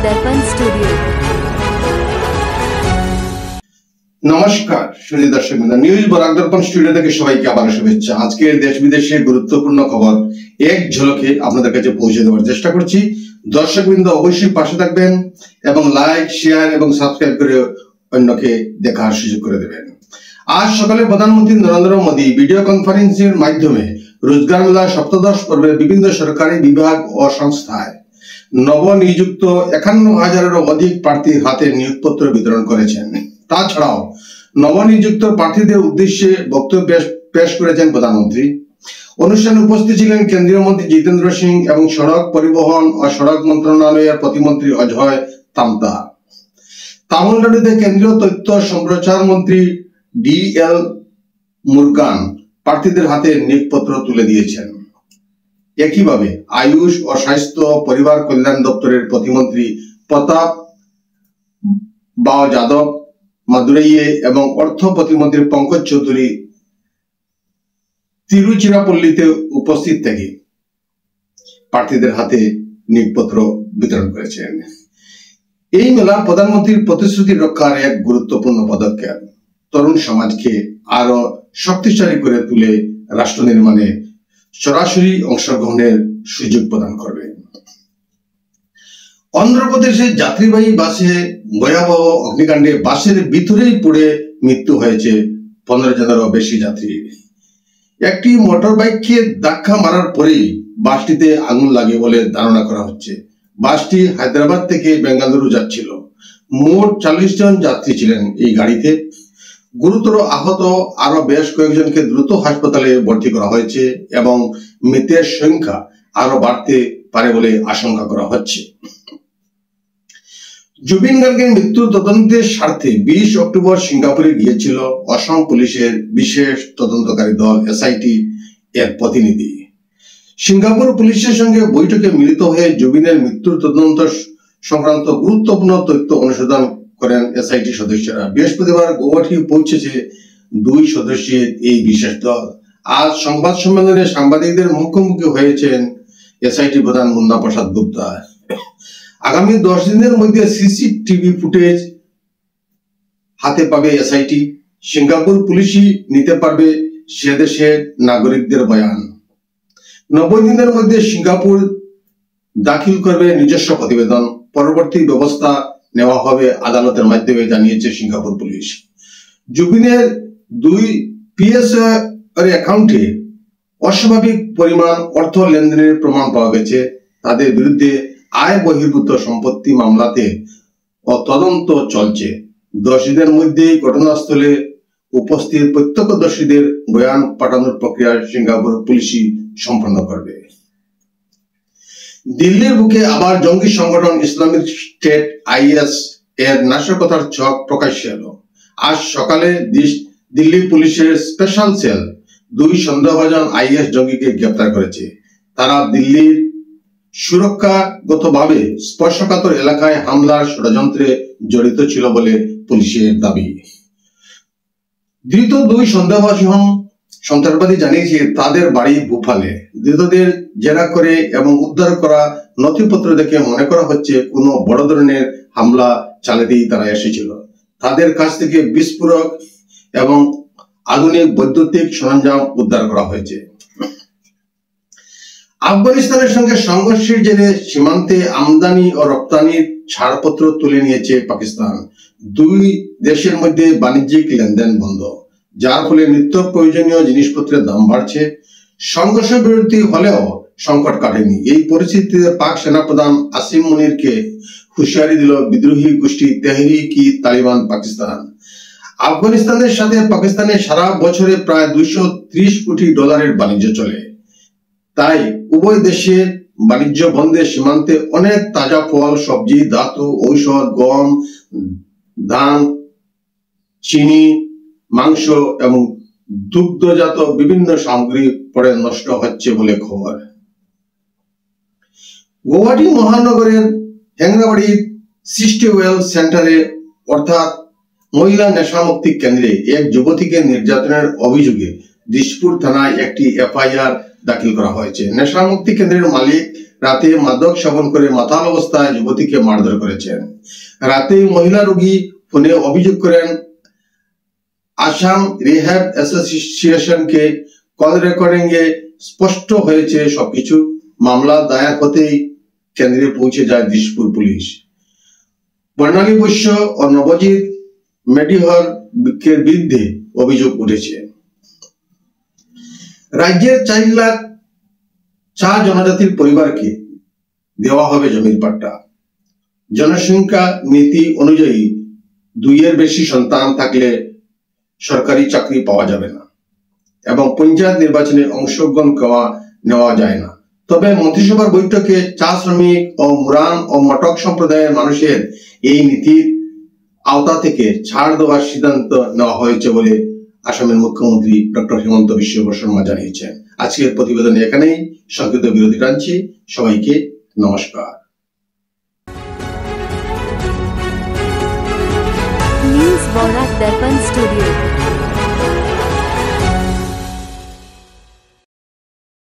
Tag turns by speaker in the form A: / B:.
A: दर्पण स्टूडियो।
B: নমস্কার সুধী দর্শক বৃন্দ, নিউজ বরাক দর্পণ স্টুডিও থেকে সবাইকে আবার শুভেচ্ছা। আজকের দেশ বিদেশের গুরুত্বপূর্ণ খবর এক ঝলকে আপনাদের কাছে পৌঁছে দেওয়ার চেষ্টা করছি। দর্শক বৃন্দ অবশ্যই পাশে থাকবেন এবং লাইক, শেয়ার এবং সাবস্ক্রাইব করে অন্যকে দেখার সুযোগ করে দেবেন। আজ সকালে প্রধানমন্ত্রী নরেন্দ্র মোদী ভিডিও কনফারেন্সের মাধ্যমে রোজগার মেলা সপ্তদশ পর্বে বিভিন্ন সরকারি বিভাগ ও সংস্থায় নবনিযুক্ত ৫১,০০০-এরও অধিক প্রার্থীর হাতে নিয়োগপত্র বিতরণ করেছেন। তাছাড়াও নবনিযুক্ত প্রার্থীদের উদ্দেশ্যে বক্তব্য পেশ করেছেন প্রধানমন্ত্রী। অনুষ্ঠানে উপস্থিত ছিলেন কেন্দ্রীয় মন্ত্রী জিতেন্দ্র সিং এবং সড়ক পরিবহন ও সড়ক মন্ত্রণালয়ের প্রতিমন্ত্রী অজয় তামতা। তামিলনাড়ুতে কেন্দ্রীয় তথ্য সম্প্রচার মন্ত্রী DL মুরগান প্রার্থীদের হাতে নিয়োগপত্র তুলে দিয়েছেন। একইভাবে আয়ুষ ও স্বাস্থ্য পরিবার কল্যাণ দপ্তরের প্রতিমন্ত্রী প্রতাপ বাও যাদব মাদুরাইয়ে এবং অর্থ প্রতিমন্ত্রী পঙ্কজ চৌধুরী তিরুচিরাপল্লীতে উপস্থিত থেকে প্রার্থীদের হাতে নিয়োগপত্র বিতরণ করেছেন। এই মেলা প্রধানমন্ত্রীর প্রতিশ্রুতি রক্ষার এক গুরুত্বপূর্ণ পদক্ষেপ। তরুণ সমাজকে আরো শক্তিশালী করে তুলে রাষ্ট্র নির্মাণে সরাসরি অংশগ্রহণের সুযোগ প্রদান করবে। অন্ধ্রপ্রদেশের যাত্রীবাহী বাসে ভয়াবহ অগ্নিকাণ্ডে বাসের ভিতরেই পুড়ে মৃত্যু হয়েছে 15 জনেরও বেশি যাত্রী। একটি মোটর বাইককে ধাক্কা মারার পরেই বাসটিতে আগুন লাগে বলে ধারণা করা হচ্ছে। বাসটি হায়দ্রাবাদ থেকে বেঙ্গালুরু যাচ্ছিল। মোট 40 জন যাত্রী ছিলেন এই গাড়িতে। গুরুতর আহত আরো বেশ কয়েকজনকে দ্রুত হাসপাতালে ভর্তি করা হয়েছে এবং মৃতের সংখ্যা আরো বাড়তে পারে বলে আশঙ্কা করা হচ্ছে। জুবিন গার্গের মৃত্যুর তদন্তের স্বার্থে 20 অক্টোবর সিঙ্গাপুরে গিয়েছিল অসম পুলিশের বিশেষ তদন্তকারী দল SIT এর প্রতিনিধি। সিঙ্গাপুর পুলিশের সঙ্গে বৈঠকে মিলিত হয়ে জুবিনের মৃত্যুর তদন্ত সংক্রান্ত গুরুত্বপূর্ণ তথ্য অনুসন্ধান করেন SIT সদস্যরা। বৃহস্পতিবার গৌহাটি পৌঁছেছে 2 সদস্যের এই বিশেষ দল। আজ সংবাদ সম্মেলনে সাংবাদিকদের মুখোমুখি হয়েছেন SIT প্রধান মুন্না প্রসাদ গুপ্তা। আগামী 10 দিনের মধ্যে CCTV ফুটেজ হাতে পাবে SIT। সিঙ্গাপুর পুলিশই নিতে পারবে সে দেশের নাগরিকদের বয়ান। 90 দিনের মধ্যে সিঙ্গাপুর দাখিল করবে নিজস্ব প্রতিবেদন। পরবর্তী ব্যবস্থা নেওয়া হবে আদালতের মাধ্যমে, জানিয়েছে সিঙ্গাপুর পুলিশ। জুবিনের 2 PSA এর অ্যাকাউন্টে অস্বাভাবিক পরিমাণ অর্থ লেনদেনের প্রমাণ পাওয়া গেছে। তাদের বিরুদ্ধে আয় বহির্ভূত সম্পত্তি মামলাতে তদন্ত চলছে। 10 দিনের মধ্যেই ঘটনাস্থলে উপস্থিত প্রত্যক্ষদর্শীদের বয়ান পাঠানোর প্রক্রিয়া সিঙ্গাপুর পুলিশই সম্পন্ন করবে। দিল্লির বুকে আবার জঙ্গি সংগঠন ইসলামিক স্টেট IS এর নাশকতার ছক প্রকাশ্যে এলো। আজ সকালে দিল্লি পুলিশের স্পেশাল সেল 2 সন্দেহভাজন IS জঙ্গিকে গ্রেপ্তার করেছে। তারা দিল্লির সুরক্ষাগতভাবে স্পর্শকাতর এলাকায় হামলার ষড়যন্ত্রে জড়িত ছিল বলে পুলিশের দাবি। ধৃত 2 সন্দেহভাজন সন্ত্রাসবাদী জানিয়েছে তাদের বাড়ি ভোপালে। ধৃতদের জেরা করে এবং উদ্ধার করা নথিপত্র দেখে মনে করা হচ্ছে কোনো বড় ধরনের হামলা চালাতেই তারা এসেছিল। তাদের কাছ থেকে বিস্ফোরক এবং আধুনিক বৈদ্যুতিক সরঞ্জাম উদ্ধার করা হয়েছে। আফগানিস্তানের সঙ্গে সংঘর্ষের জেরে সীমান্তে আমদানি ও রপ্তানির ছাড়পত্র তুলে নিয়েছে পাকিস্তান। 2 দেশের মধ্যে বাণিজ্যিক লেনদেন বন্ধ, যার ফলে নিত্য প্রয়োজনীয় জিনিসপত্রের দাম বাড়ছে। সংঘর্ষ বিরতি হলেও সংকট কাটেনি। এই পরিস্থিতিতে পাক সেনাপ্রধান আসিম মুনিরকে হুঁশিয়ারি দিল বিদ্রোহী গোষ্ঠী তেহরিক-ই-তালিবান পাকিস্তান। আফগানিস্তানের সাথে পাকিস্তানের সারা বছরে প্রায় $230 কোটি বাণিজ্য চলে। তাই উভয় দেশের বাণিজ্য বন্ধে সীমান্তে অনেক তাজা ফল, সবজি, ধাতু, ঔষধ, গম, ধান, চিনি, মাংস এবং দুগ্ধজাত বিভিন্ন সামগ্রী পড়ে নষ্ট হচ্ছে বলে খবর। গৌহাটি মহানগরের হেংরাবাড়ির সিস্টিওয়েল সেন্টারে অর্থাৎ মহিলা নেশামুক্তি কেন্দ্রে এক যুবতীকে নির্যাতনের অভিযোগে দিশপুর থানায় একটি FIR দাখিল করা হয়েছে। নেশামুক্তি কেন্দ্রের মালিক রাতে মাদক সেবন করে মাতাল অবস্থায় যুবতীকে মারধর করেছেন। রাতে মহিলা রোগী ফোনে অভিযোগ করেন আসাম রিহ্যাব অ্যাসোসিয়েশনকে। কল রেকর্ডিং এ স্পষ্ট হয়েছে সবকিছু। মামলা দায়ের হতেই কেন্দ্রে পৌঁছে যায় দিশপুর পুলিশ। বর্ণালী বৈশ্য ও নবজিৎ মেডিহর বিরুদ্ধে অভিযোগ উঠেছে। রাজ্যের 4 লাখ জনজাতির পরিবারকে দেওয়া হবে জমির পাট্টা। জনসংখ্যা নীতি অনুযায়ী 2-এর বেশি সন্তান থাকলে সরকারি চাকরি পাওয়া যাবে না এবং পঞ্চায়েত নির্বাচনে অংশগ্রহণ নেওয়া যায় না। তবে মন্ত্রিসভার বৈঠকে চা শ্রমিক ও মুরান ও মটক সম্প্রদায়ের মানুষের এই নীতির আওতা থেকে ছাড় দেওয়ার সিদ্ধান্ত নেওয়া হয়েছে বলে আসামের মুখ্যমন্ত্রী ডক্টর হিমন্ত বিশ্ব শর্মা জানিয়েছেন। আজকের প্রতিবেদন এখানেই সংক্ষিপ্ত বিরতি টানছি। সবাইকে নমস্কার।
A: নিউজ বরাক দর্পণ স্টুডিও।